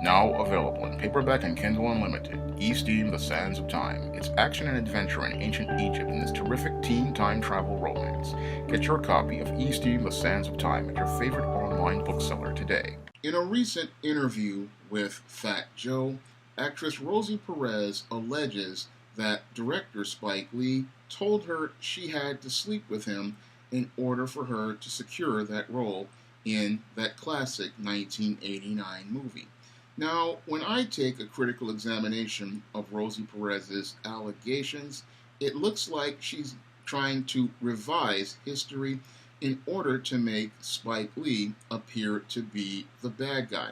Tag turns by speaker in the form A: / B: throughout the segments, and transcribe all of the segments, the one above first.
A: Now available in paperback and Kindle Unlimited, E-Steam: The Sands of Time. It's action and adventure in ancient Egypt in this terrific teen time travel romance. Get your copy of E-Steam: The Sands of Time at your favorite online bookseller today. In a recent interview with Fat Joe, actress Rosie Perez alleges that director Spike Lee told her she had to sleep with him in order for her to secure that role in that classic 1989 movie. Now, when I take a critical examination of Rosie Perez's allegations, it looks like she's trying to revise history in order to make Spike Lee appear to be the bad guy.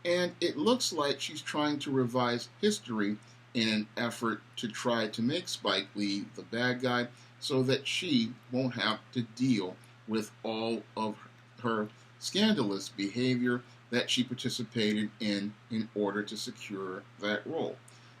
A: And it looks like she's trying to revise history in an effort to try to make Spike Lee the bad guy so that she won't have to deal with all of her scandalous behavior that she participated in order to secure that role.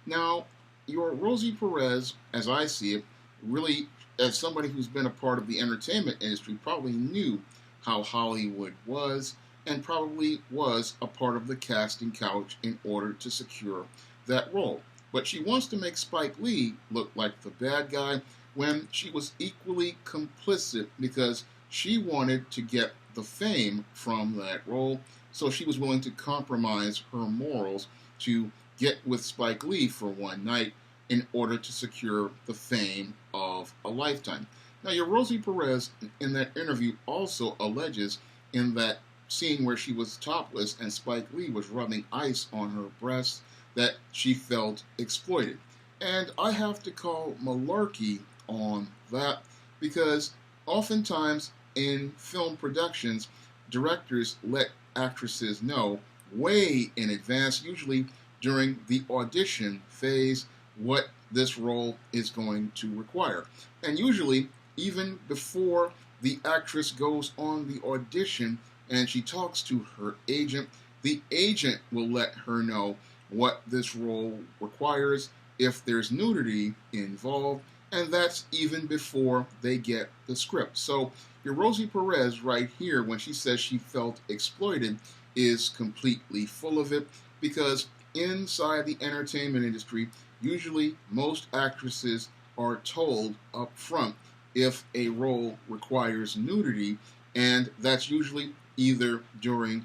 A: Now, your Rosie Perez, as I see it, really, as somebody who's been a part of the entertainment industry, probably knew how Hollywood was and probably was a part of the casting couch in order to secure that role. But she wants to make Spike Lee look like the bad guy when she was equally complicit because she wanted to get the fame from that role, so she was willing to compromise her morals to get with Spike Lee for one night in order to secure the fame of a lifetime. Now, your Rosie Perez in that interview also alleges in that scene where she was topless and Spike Lee was rubbing ice on her breasts that she felt exploited. And I have to call malarkey on that because oftentimes in film productions, directors let actresses know way in advance, usually during the audition phase, what this role is going to require. And usually, even before the actress goes on the audition and she talks to her agent, the agent will let her know what this role requires if there's nudity involved, and that's even before they get the script. So your Rosie Perez right here, when she says she felt exploited, is completely full of it because inside the entertainment industry, usually most actresses are told up front if a role requires nudity, and that's usually either during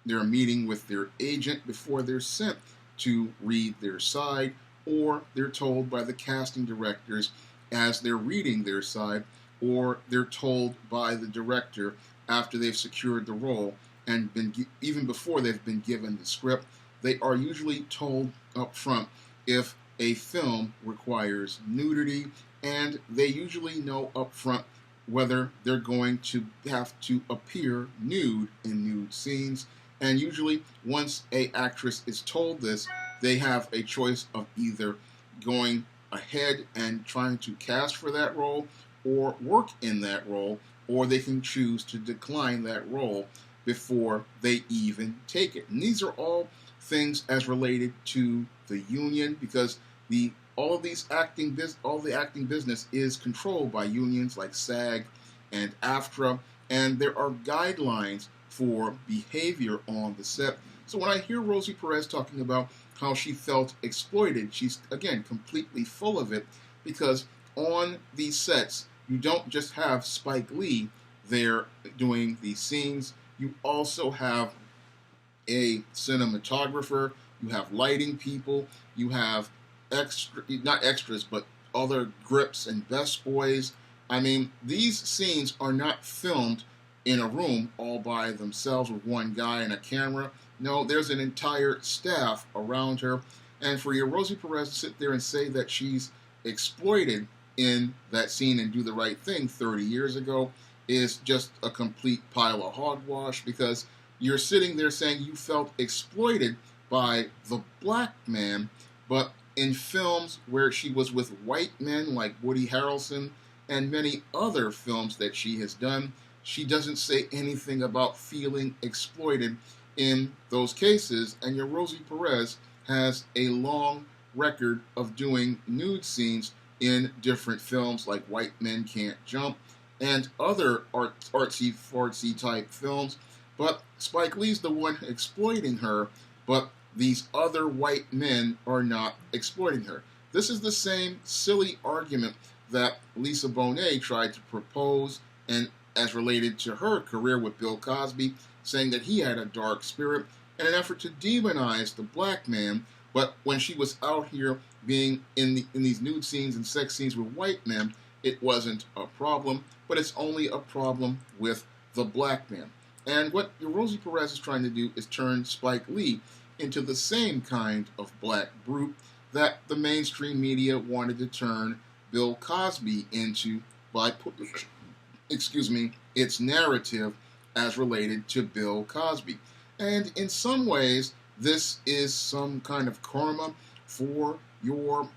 A: their meeting with their agent before they're sent to read their side, or they're told by the casting directors as they're reading their side, or they're told by the director after they've secured the role and even before they've been given the script. They are usually told up front if a film requires nudity, and they usually know up front whether they're going to have to appear nude in nude scenes. And usually, once a actress is told this, they have a choice of either going ahead and trying to cast for that role or work in that role, or they can choose to decline that role before they even take it. And these are all things as related to the union because all of these all the acting business is controlled by unions like SAG and AFTRA, and there are guidelines for behavior on the set. So when I hear Rosie Perez talking about how she felt exploited, she's again completely full of it because on these sets you don't just have Spike Lee there doing these scenes, you also have a cinematographer, you have lighting people, you have not extras, but other grips and best boys. I mean, these scenes are not filmed in a room all by themselves with one guy and a camera. No, there's an entire staff around her. And for your Rosie Perez to sit there and say that she's exploited in that scene and do the right thing 30 years ago is just a complete pile of hogwash because you're sitting there saying you felt exploited by the black man, but in films where she was with white men like Woody Harrelson and many other films that she has done, she doesn't say anything about feeling exploited in those cases. And your Rosie Perez has a long record of doing nude scenes in different films like White Men Can't Jump and other artsy-fartsy type films. But Spike Lee's the one exploiting her, but these other white men are not exploiting her. This is the same silly argument that Lisa Bonet tried to propose, and as related to her career with Bill Cosby, saying that he had a dark spirit in an effort to demonize the black man. But when she was out here being in these nude scenes and sex scenes with white men, it wasn't a problem. But it's only a problem with the black man. And what Rosie Perez is trying to do is turn Spike Lee into the same kind of black brute that the mainstream media wanted to turn Bill Cosby into by its narrative as related to Bill Cosby. And in some ways, this is some kind of karma for your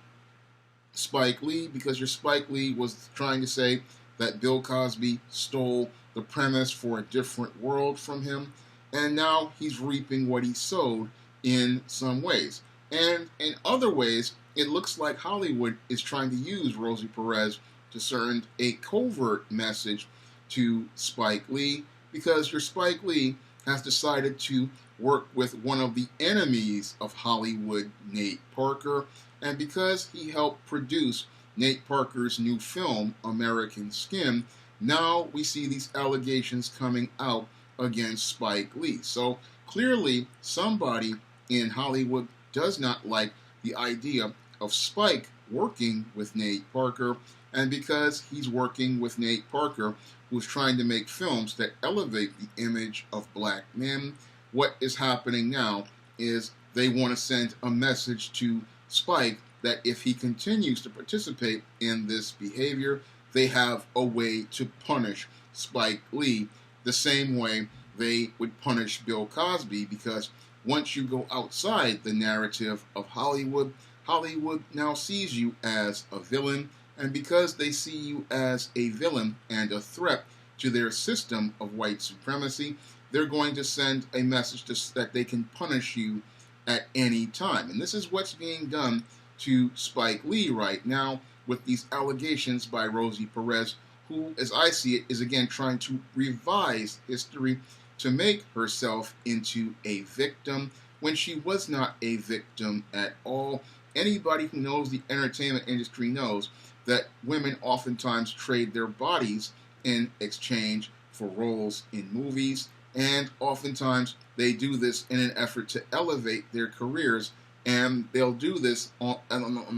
A: Spike Lee, because your Spike Lee was trying to say that Bill Cosby stole the premise for a different world from him, and now he's reaping what he sowed in some ways. And in other ways, it looks like Hollywood is trying to use Rosie Perez to send a covert message to Spike Lee, because your Spike Lee has decided to work with one of the enemies of Hollywood, Nate Parker, and because he helped produce Nate Parker's new film, American Skin, now we see these allegations coming out against Spike Lee. So clearly somebody in Hollywood does not like the idea of Spike working with Nate Parker, and because he's working with Nate Parker, who's trying to make films that elevate the image of black men, what is happening now is they want to send a message to Spike that if he continues to participate in this behavior, they have a way to punish Spike Lee the same way they would punish Bill Cosby, because once you go outside the narrative of Hollywood, Hollywood now sees you as a villain, and because they see you as a villain and a threat to their system of white supremacy, they're going to send a message that they can punish you at any time. And this is what's being done to Spike Lee right now with these allegations by Rosie Perez, who, as I see it, is again trying to revise history to make herself into a victim when she was not a victim at all. Anybody who knows the entertainment industry knows that women oftentimes trade their bodies in exchange for roles in movies, and oftentimes they do this in an effort to elevate their careers, and they'll do this on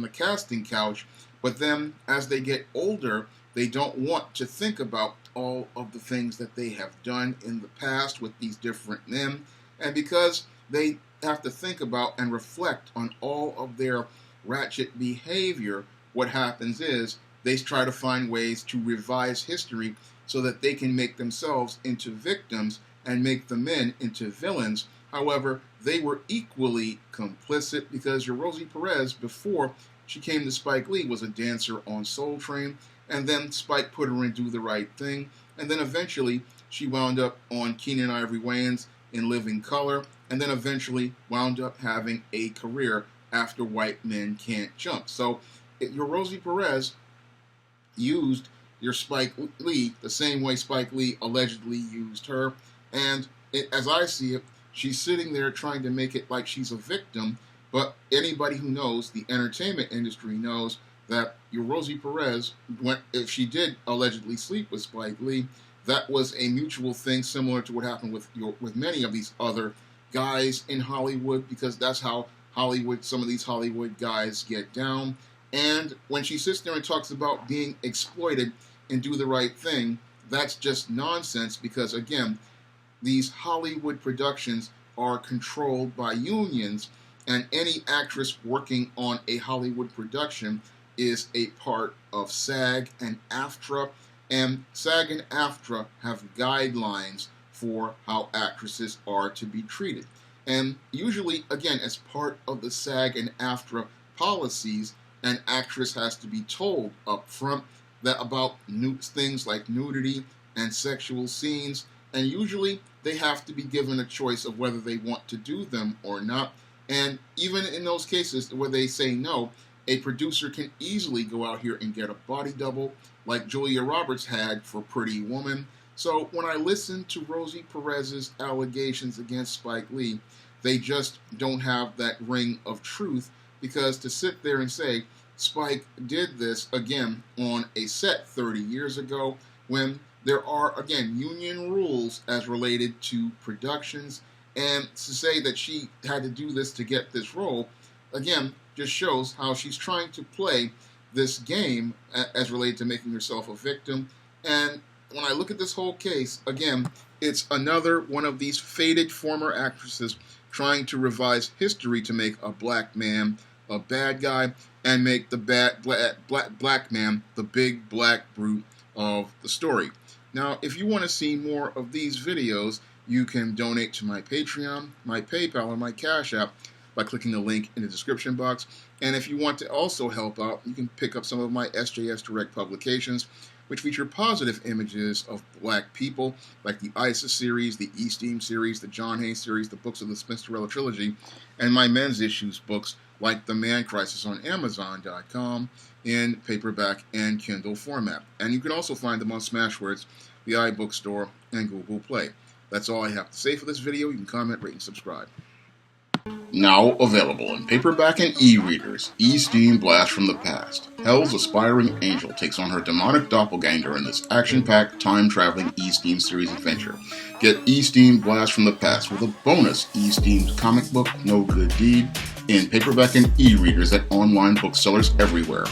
A: the casting couch, but then as they get older, they don't want to think about all of the things that they have done in the past with these different men, and because they have to think about and reflect on all of their ratchet behavior, what happens is they try to find ways to revise history so that they can make themselves into victims and make the men into villains. However, they were equally complicit, because your Rosie Perez, before she came to Spike Lee, was a dancer on Soul Train, and then Spike put her in Do the Right Thing, and then eventually she wound up on Keenan Ivory Wayans in Living Color, and then eventually wound up having a career after White Men Can't Jump. So your Rosie Perez used your Spike Lee the same way Spike Lee allegedly used her, and as I see it, she's sitting there trying to make it like she's a victim, but anybody who knows the entertainment industry knows that your Rosie Perez, if she did allegedly sleep with Spike Lee, that was a mutual thing, similar to what happened with many of these other guys in Hollywood, because that's how some of these Hollywood guys get down. And when she sits there and talks about being exploited and Do the Right Thing, that's just nonsense, because again, these Hollywood productions are controlled by unions, and any actress working on a Hollywood production is a part of SAG and AFTRA, and SAG and AFTRA have guidelines for how actresses are to be treated. And usually, again, as part of the SAG and AFTRA policies, an actress has to be told up front that about things like nudity and sexual scenes, and usually they have to be given a choice of whether they want to do them or not. And even in those cases where they say no, a producer can easily go out here and get a body double like Julia Roberts had for Pretty Woman. So when I listen to Rosie Perez's allegations against Spike Lee, they just don't have that ring of truth, because to sit there and say Spike did this again on a set 30 years ago, when there are, again, union rules as related to productions, and to say that she had to do this to get this role, again, just shows how she's trying to play this game as related to making herself a victim. And when I look at this whole case, again, it's another one of these faded former actresses trying to revise history to make a black man a bad guy and make the black man the big black brute of the story. Now, if you want to see more of these videos, you can donate to my Patreon, my PayPal, or my Cash App by clicking the link in the description box. And if you want to also help out, you can pick up some of my SJS Direct publications, which feature positive images of black people, like the ISIS series, the E-Steam series, the John Hay series, the books of the Spinsterella trilogy, and my men's issues books, like The Man Crisis, on Amazon.com in paperback and Kindle format. And you can also find them on Smashwords, the iBookstore, and Google Play. That's all I have to say for this video. You can comment, rate, and subscribe. Now available in paperback and e-readers, E-Steam Blast from the Past. Hell's aspiring angel takes on her demonic doppelganger in this action-packed, time-traveling E-Steam series adventure. Get E-Steam Blast from the Past with a bonus E-Steam comic book, No Good Deed, in paperback and e-readers at online booksellers everywhere.